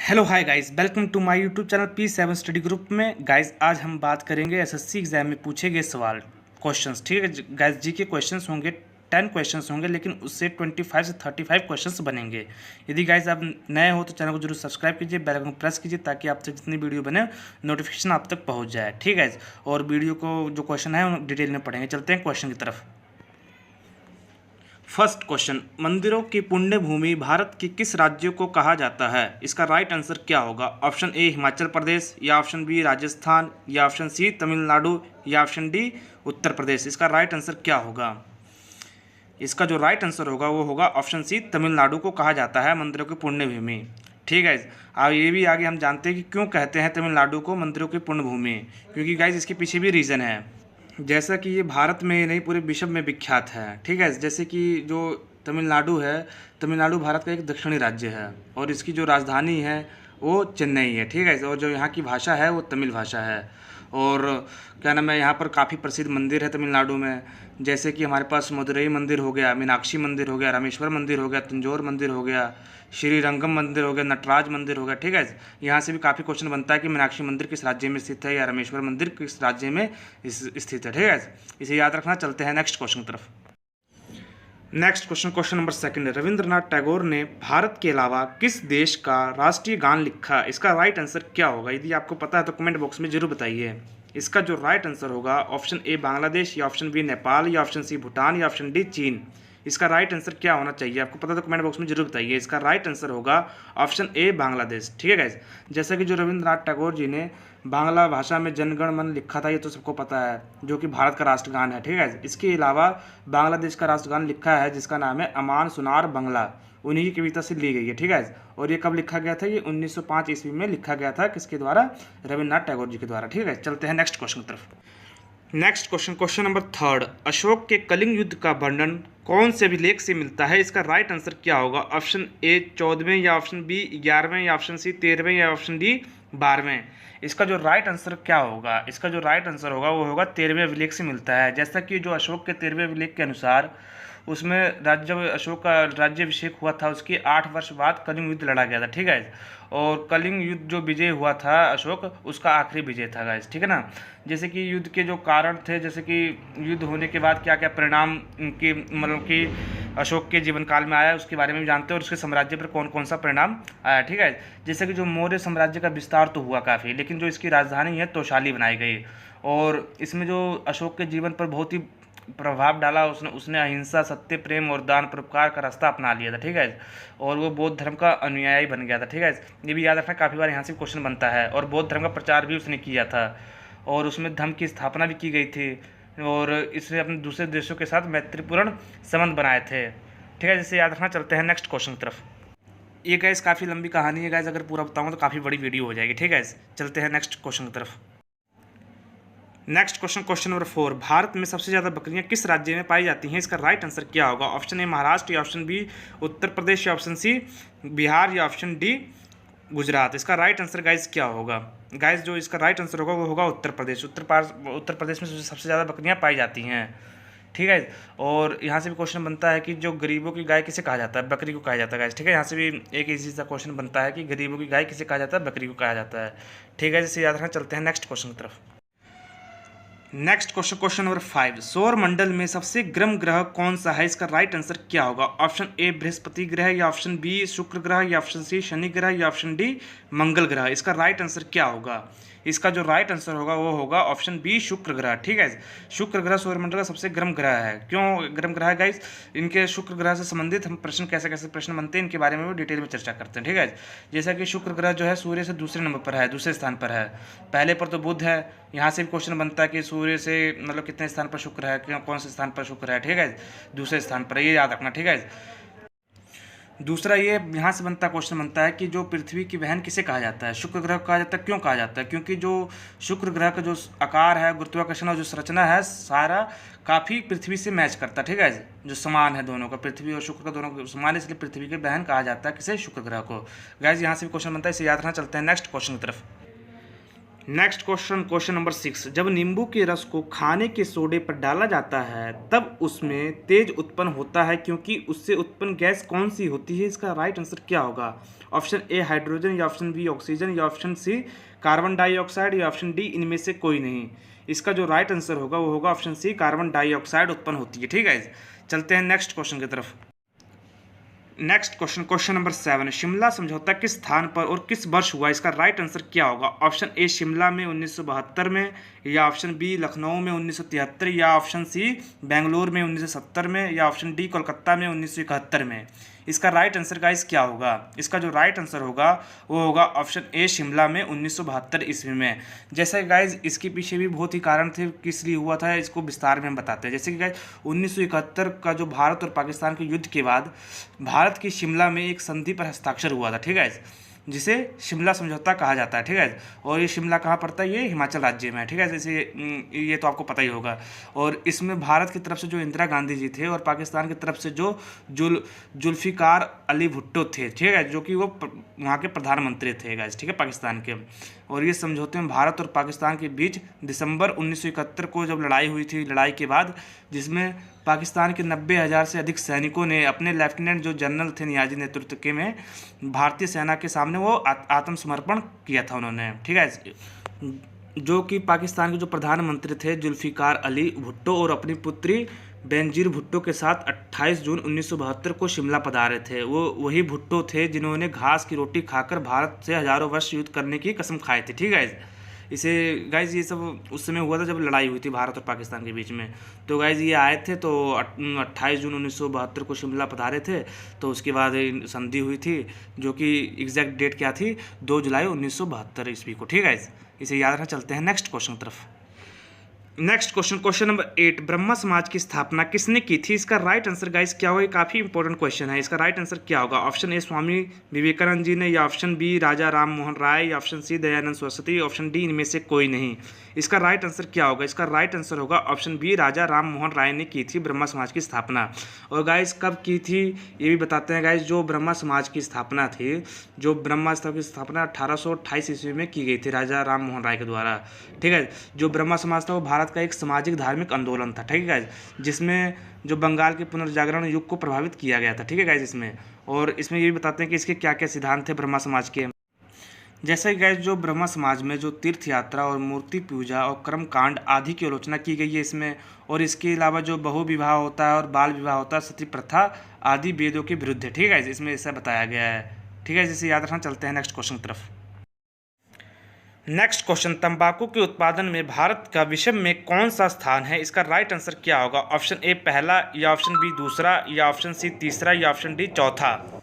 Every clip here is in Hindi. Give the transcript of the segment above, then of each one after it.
Hello hi guys, welcome to my YouTube channel P7 study group में। गाइस आज हम बात करेंगे एसएससी एग्जाम में पूछे गए सवाल क्वेश्चंस। ठीक है गाइस, जी के क्वेश्चंस होंगे, 10 क्वेश्चंस होंगे, लेकिन उससे 25 से 35 क्वेश्चंस बनेंगे। यदि गाइस आप नए हो तो चैनल को जरूर सब्सक्राइब कीजिए, बेल आइकन प्रेस कीजिए ताकि आपसे जितनी वीडियो बने नोटिफिकेशन आप तक पहुँच जाए। ठीक है गाइस, और वीडियो को जो क्वेश्चन है डिटेल में पढ़ेंगे। चलते हैं क्वेश्चन की तरफ। फर्स्ट क्वेश्चन, मंदिरों की पुण्य भूमि भारत के किस राज्य को कहा जाता है? इसका राइट आंसर क्या होगा? ऑप्शन ए हिमाचल प्रदेश, या ऑप्शन बी राजस्थान, या ऑप्शन सी तमिलनाडु, या ऑप्शन डी उत्तर प्रदेश। इसका राइट आंसर क्या होगा? इसका जो राइट आंसर होगा वो होगा ऑप्शन सी, तमिलनाडु को कहा जाता है मंदिरों की पुण्य भूमि। ठीक है, अब ये भी आगे हम जानते हैं कि क्यों कहते हैं तमिलनाडु को मंदिरों की पुण्य भूमि, क्योंकि गाइज इसके पीछे भी रीज़न है। जैसा कि ये भारत में ही नहीं पूरे विश्व में विख्यात है। ठीक है, जैसे कि जो तमिलनाडु है, तमिलनाडु भारत का एक दक्षिणी राज्य है और इसकी जो राजधानी है वो चेन्नई है। ठीक है, और जो यहाँ की भाषा है वो तमिल भाषा है। और क्या नाम है, यहाँ पर काफ़ी प्रसिद्ध मंदिर है तमिलनाडु में, जैसे कि हमारे पास मदुरई मंदिर हो गया, मीनाक्षी मंदिर हो गया, रामेश्वर मंदिर हो गया, तंजौर मंदिर हो गया, श्री रंगम मंदिर हो गया, नटराज मंदिर हो गया। ठीक है, यहाँ से भी काफ़ी क्वेश्चन बनता है कि मीनाक्षी मंदिर किस राज्य में स्थित है या रामेश्वर मंदिर किस राज्य में स्थित है। ठीक है, इसे याद रखना। चलते हैं नेक्स्ट क्वेश्चन की तरफ। Next question, question number second है, रविंद्रनाथ टैगोर ने भारत के अलावा किस देश का राष्ट्रीय गान लिखा? इसका राइट आंसर क्या होगा? यदि आपको पता है तो कमेंट बॉक्स में जरूर बताइए। इसका जो राइट आंसर होगा ऑप्शन ए बांग्लादेश, या ऑप्शन बी नेपाल, या ऑप्शन सी भूटान, या ऑप्शन डी चीन। इसका राइट आंसर क्या होना चाहिए? आपको पता तो कमेंट बॉक्स में जरूर बताइए। इसका राइट आंसर होगा ऑप्शन ए बांग्लादेश। ठीक है गाइस, जैसा कि जो रविंद्रनाथ टैगोर जी ने बांग्ला भाषा में जनगण मन लिखा था, ये तो सबको पता है, जो कि भारत का राष्ट्रगान है। ठीक है, इसके अलावा बांग्लादेश का राष्ट्रगान लिखा है जिसका नाम है अमान सुनार बंगला, उन्हीं की कविता से ली गई है। ठीक है, और ये कब लिखा गया था? ये 1905 ईस्वी में लिखा गया था। किसके द्वारा? रविंद्रनाथ टैगोर जी के द्वारा। ठीक है, चलते हैं नेक्स्ट क्वेश्चन की तरफ। Next question, question number third, Ashok के कलिंग युद्ध का वर्णन कौन से अभिलेख से मिलता है? इसका राइट आंसर क्या होगा? ऑप्शन ए 14वें, या ऑप्शन बी 11वें, या ऑप्शन सी 13वें, या ऑप्शन डी 12वें। इसका जो राइट आंसर क्या होगा? इसका जो राइट आंसर होगा वो होगा 13वें अभिलेख से मिलता है। जैसा कि जो अशोक के 13वें अभिलेख के अनुसार उसमें जब अशोक का राज्याभिषेक हुआ था उसके 8 वर्ष बाद कलिंग युद्ध लड़ा गया था। ठीक है, और कलिंग युद्ध जो विजय हुआ था अशोक, उसका आखिरी विजय था गाइस। ठीक है ना, जैसे कि युद्ध के जो कारण थे, जैसे कि युद्ध होने के बाद क्या क्या परिणाम की मतलब कि अशोक के जीवन काल में आया उसके बारे में भी जानते हैं, और उसके साम्राज्य पर कौन कौन सा परिणाम आया। ठीक है, जैसे कि जो मौर्य साम्राज्य का विस्तार तो हुआ काफ़ी, लेकिन जो इसकी राजधानी है तोशाली बनाई गई, और इसमें जो अशोक के जीवन पर बहुत ही प्रभाव डाला, उसने अहिंसा, सत्य, प्रेम और दान परोपकार का रास्ता अपना लिया था। ठीक है, और वो बौद्ध धर्म का अनुयायी बन गया था। ठीक है, ये भी याद रखना, काफ़ी बार यहाँ से क्वेश्चन बनता है। और बौद्ध धर्म का प्रचार भी उसने किया था, और उसमें धर्म की स्थापना भी की गई थी, और इसने अपने दूसरे देशों के साथ मैत्रीपूर्ण संबंध बनाए थे। ठीक है, जिसे याद रखना। चलते हैं नेक्स्ट क्वेश्चन की तरफ। ये गाइस काफ़ी लंबी कहानी है गाइस, अगर पूरा बताऊँ तो काफ़ी बड़ी वीडियो हो जाएगी। ठीक है, चलते हैं नेक्स्ट क्वेश्चन की तरफ। Next question, question number 4, Bharat में सबसे ज़्यादा बकरियां किस राज्य में पाई जाती हैं? इसका राइट आंसर क्या होगा? ऑप्शन ए महाराष्ट्र, या ऑप्शन बी उत्तर प्रदेश, या ऑप्शन सी बिहार, या ऑप्शन डी गुजरात। इसका राइट आंसर गाइज क्या होगा? गाइज जो इसका राइट आंसर होगा वो होगा उत्तर प्रदेश। उत्तर प्रदेश में सबसे ज़्यादा बकरियां पाई जाती हैं। ठीक है, और यहाँ से भी क्वेश्चन बनता है कि जो गरीबों की गाय किसे कहा जाता है? बकरी को कहा जाता है गाइज। ठीक है, यहाँ से भी एक इजी सा क्वेश्चन बनता है कि गरीबों की गाय किसे कहा जाता है? बकरी को कहा जाता है। ठीक है, जिसे याद रखना। चलते हैं नेक्स्ट क्वेश्चन की तरफ। नेक्स्ट क्वेश्चन, क्वेश्चन नंबर 5, सौर मंडल में सबसे गर्म ग्रह कौन सा है? इसका राइट आंसर क्या होगा? ऑप्शन ए बृहस्पति ग्रह, या ऑप्शन बी शुक्र ग्रह, या ऑप्शन सी शनि ग्रह, या ऑप्शन डी मंगल ग्रह। इसका राइट आंसर क्या होगा? इसका जो राइट आंसर होगा वो होगा ऑप्शन बी शुक्र ग्रह। ठीक है, शुक्र ग्रह सौरमंडल का सबसे गर्म ग्रह है। क्यों गर्म ग्रह है गाइस? इनके शुक्र ग्रह से संबंधित हम प्रश्न कैसे कैसे प्रश्न बनते हैं इनके बारे में भी डिटेल में चर्चा करते हैं। ठीक है, जैसा कि शुक्र ग्रह जो है सूर्य से दूसरे नंबर पर है, दूसरे स्थान पर है। पहले पर तो बुध है। यहाँ से भी क्वेश्चन बनता है कि सूर्य से मतलब कितने स्थान पर शुक्र है, कौन से स्थान पर शुक्र है? ठीक है, दूसरे स्थान पर, ये याद रखना। ठीक है, दूसरा ये यहाँ से बनता क्वेश्चन बनता है कि जो पृथ्वी की बहन किसे कहा जाता है? शुक्र ग्रह कहा जाता है। क्यों कहा जाता है? क्योंकि जो शुक्र ग्रह का जो आकार है, गुरुत्वाकर्षण और जो संरचना है, सारा काफ़ी पृथ्वी से मैच करता है। ठीक है, जो समान है दोनों का, पृथ्वी और शुक्र का दोनों समान है, इसलिए पृथ्वी की बहन कहा जाता है किसे? शुक्र ग्रह को। गाइज यहाँ से भी क्वेश्चन बनता है, इसे याद रखना। चलते हैं नेक्स्ट क्वेश्चन की तरफ। नेक्स्ट क्वेश्चन, क्वेश्चन नंबर 6, जब नींबू के रस को खाने के सोडे पर डाला जाता है तब उसमें तेज उत्पन्न होता है, क्योंकि उससे उत्पन्न गैस कौन सी होती है? इसका राइट आंसर क्या होगा? ऑप्शन ए हाइड्रोजन, या ऑप्शन बी ऑक्सीजन, या ऑप्शन सी कार्बन डाइऑक्साइड, या ऑप्शन डी इनमें से कोई नहीं। इसका जो राइट आंसर होगा वो होगा ऑप्शन सी, कार्बन डाइऑक्साइड उत्पन्न होती है। ठीक है, चलते हैं नेक्स्ट क्वेश्चन की तरफ। Next question, question number 7, Shimla समझौता किस स्थान पर और किस वर्ष हुआ? इसका राइट आंसर क्या होगा? ऑप्शन ए शिमला में 1972 में, या ऑप्शन बी लखनऊ में 1973, या ऑप्शन सी बेंगलोर में 1970 में, या ऑप्शन डी कोलकाता में 1971 में। इसका राइट आंसर गाइस क्या होगा? इसका जो राइट आंसर होगा वो होगा ऑप्शन ए शिमला में 1972 ईस्वी में। जैसे गाइस इसके पीछे भी बहुत ही कारण थे किस लिए हुआ था, इसको विस्तार में हम बताते हैं। जैसे कि गाइस 1971 का जो भारत और पाकिस्तान के युद्ध के बाद भारत की शिमला में एक संधि पर हस्ताक्षर हुआ था। ठीक है, जिसे शिमला समझौता कहा जाता है। ठीक है, और ये शिमला कहाँ पड़ता है? ये हिमाचल राज्य में है। ठीक है, जैसे ये तो आपको पता ही होगा। और इसमें भारत की तरफ से जो इंदिरा गांधी जी थे और पाकिस्तान की तरफ से जो जुल्फ़िकार अली भुट्टो थे, ठीक है, जो कि वो वहाँ के प्रधानमंत्री थे गाइस, ठीक है, पाकिस्तान के। और ये समझौते में भारत और पाकिस्तान के बीच दिसंबर 1971 को जब लड़ाई हुई थी, लड़ाई के बाद जिसमें पाकिस्तान के 90,000 से अधिक सैनिकों ने अपने लेफ्टिनेंट जो जनरल थे नियाजी नेतृत्व के में भारतीय सेना के सामने वो आत्मसमर्पण किया था उन्होंने। ठीक है, जो कि पाकिस्तान के जो प्रधानमंत्री थे जुल्फ़िकार अली भुट्टो और अपनी पुत्री बेनजीर भुट्टो के साथ 28 जून 1972 को शिमला पधारे थे। वो वही भुट्टो थे जिन्होंने घास की रोटी खाकर भारत से हजारों वर्ष युद्ध करने की कसम खाई थी। ठीक है, इसे गाइज ये सब उस समय हुआ था जब लड़ाई हुई थी भारत और पाकिस्तान के बीच में। तो गाइज ये आए थे तो 28 जून 1972 को शिमला पधारे थे। तो उसके बाद संधि हुई थी, जो कि एग्जैक्ट डेट क्या थी? 2 जुलाई 1972 ईस्वी को। ठीक है, इसे याद रखना। चलते हैं नेक्स्ट क्वेश्चन तरफ। Next question, question number 8, Brahma समाज की स्थापना किसने की थी? इसका राइट आंसर गाइस क्या होगा? काफ़ी इंपॉर्टेंट क्वेश्चन है। इसका राइट आंसर क्या होगा? ऑप्शन ए स्वामी विवेकानंद जी ने, या ऑप्शन बी राजा राम मोहन राय, या option C Dayanand Saraswati, option D इनमें से कोई नहीं। इसका राइट आंसर क्या होगा? इसका राइट आंसर होगा ऑप्शन बी राजा राम मोहन राय ने की थी ब्रह्मा समाज की स्थापना। और गाइस कब की थी ये भी बताते हैं गाइस। जो ब्रह्मा समाज की स्थापना थी, जो ब्रह्मा समाज की स्थापना 1828 ईस्वी में की गई थी राजा राम मोहन राय के द्वारा। ठीक है, जो ब्रह्मा समाज था वो भारत का एक सामाजिक धार्मिक आंदोलन था। ठीक है गाइस, जिसमें जो बंगाल के पुनर्जागरण युग को प्रभावित किया गया था। ठीक है गाइस, इसमें और इसमें ये भी बताते हैं कि इसके क्या क्या सिद्धांत थे ब्रह्मा समाज के। जैसे गाइस जो ब्रह्मा समाज में जो तीर्थ यात्रा और मूर्ति पूजा और कर्म कांड आदि की आलोचना की गई है इसमें। और इसके अलावा जो बहु विवाह होता है और बाल विवाह होता है, सती प्रथा आदि वेदों के विरुद्ध है। ठीक है, इसमें ऐसा बताया गया है। ठीक है, जिसे याद रखना। चलते हैं नेक्स्ट क्वेश्चन की तरफ। नेक्स्ट क्वेश्चन, तंबाकू के उत्पादन में भारत का विश्व में कौन सा स्थान है? इसका राइट आंसर क्या होगा? ऑप्शन ए पहला, या ऑप्शन बी दूसरा, या ऑप्शन सी तीसरा, या ऑप्शन डी चौथा।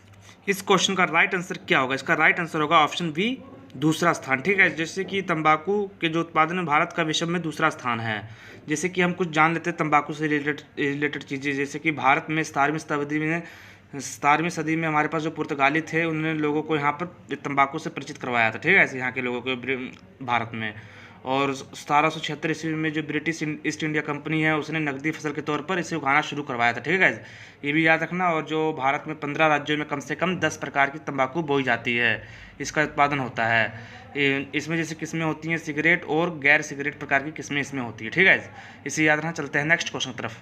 इस क्वेश्चन का राइट आंसर क्या होगा? इसका राइट आंसर होगा ऑप्शन बी दूसरा स्थान। ठीक है, जैसे कि तंबाकू के जो उत्पादन में भारत का विश्व में दूसरा स्थान है। जैसे कि हम कुछ जान लेते हैं तंबाकू से रिलेटेड चीज़ें। जैसे कि भारत में 17वीं सदी में हमारे पास जो पुर्तगाली थे उन्होंने लोगों को यहाँ पर तंबाकू से परिचित करवाया था। ठीक है, यहाँ के लोगों को भारत में। और 1776 ईस्वी में जो ब्रिटिश ईस्ट इंडिया कंपनी है उसने नकदी फसल के तौर पर इसे उगाना शुरू करवाया था। ठीक है, ये भी याद रखना। और जो भारत में 15 राज्यों में कम से कम 10 प्रकार की तंबाकू बोई जाती है, इसका उत्पादन होता है। इसमें जैसे किस्में होती हैं सिगरेट और गैर सिगरेट प्रकार की किस्में इसमें होती है। ठीक है, इसे याद रखना। चलते हैं नेक्स्ट क्वेश्चन की तरफ।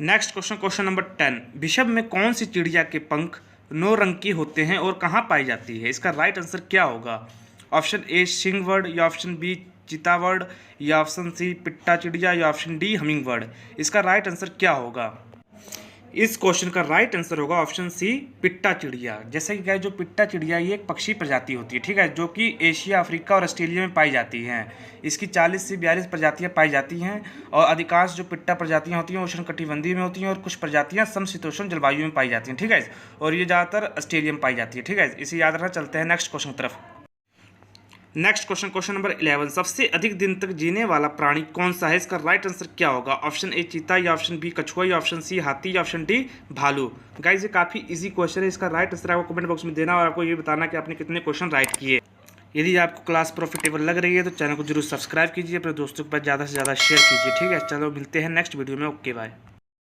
नेक्स्ट क्वेश्चन, क्वेश्चन नंबर 10, विश्व में कौन सी चिड़िया के पंख 9 रंग के होते हैं और कहाँ पाई जाती है? इसका राइट आंसर क्या होगा? ऑप्शन ए सिंह बर्ड, या ऑप्शन बी चीता बर्ड, या ऑप्शन सी पिट्टा चिड़िया, या ऑप्शन डी हमिंग बर्ड। इसका राइट आंसर क्या होगा? इस क्वेश्चन का राइट आंसर होगा ऑप्शन सी पिट्टा चिड़िया। जैसे कि जो पिट्टा चिड़िया ये एक पक्षी प्रजाति होती है। ठीक है, जो कि एशिया, अफ्रीका और ऑस्ट्रेलिया में पाई जाती हैं। इसकी 40 से 42 प्रजातियां पाई जाती हैं। और अधिकांश जो पिट्टा प्रजातियां होती हैं उष्णकटिबंधीय में होती हैं और कुछ प्रजातियां समशीतोष्ण जलवायु में पाई जाती हैं। ठीक है, और ये ज़्यादातर ऑस्ट्रेलिया में पाई जाती है। ठीक है, इसे याद रखना। चलते हैं नेक्स्ट क्वेश्चन की तरफ। नेक्स्ट क्वेश्चन, क्वेश्चन नंबर 11, सबसे अधिक दिन तक जीने वाला प्राणी कौन सा है? इसका राइट आंसर क्या होगा? ऑप्शन ए चीता, या ऑप्शन बी कछुआ, या ऑप्शन सी हाथी, या ऑप्शन डी भालू। गाइस ये काफ़ी इजी क्वेश्चन है। इसका राइट आंसर आपको कमेंट बॉक्स में देना और आपको ये बताना कि आपने कितने क्वेश्चन राइट किए। यदि आपको क्लास प्रॉफिटेबल लग रही है तो चैनल को जरूर सब्सक्राइब कीजिए, अपने दोस्तों के पास ज़्यादा से ज़्यादा शेयर कीजिए। ठीक है, चलो मिलते हैं नेक्स्ट वीडियो में। Okay bye.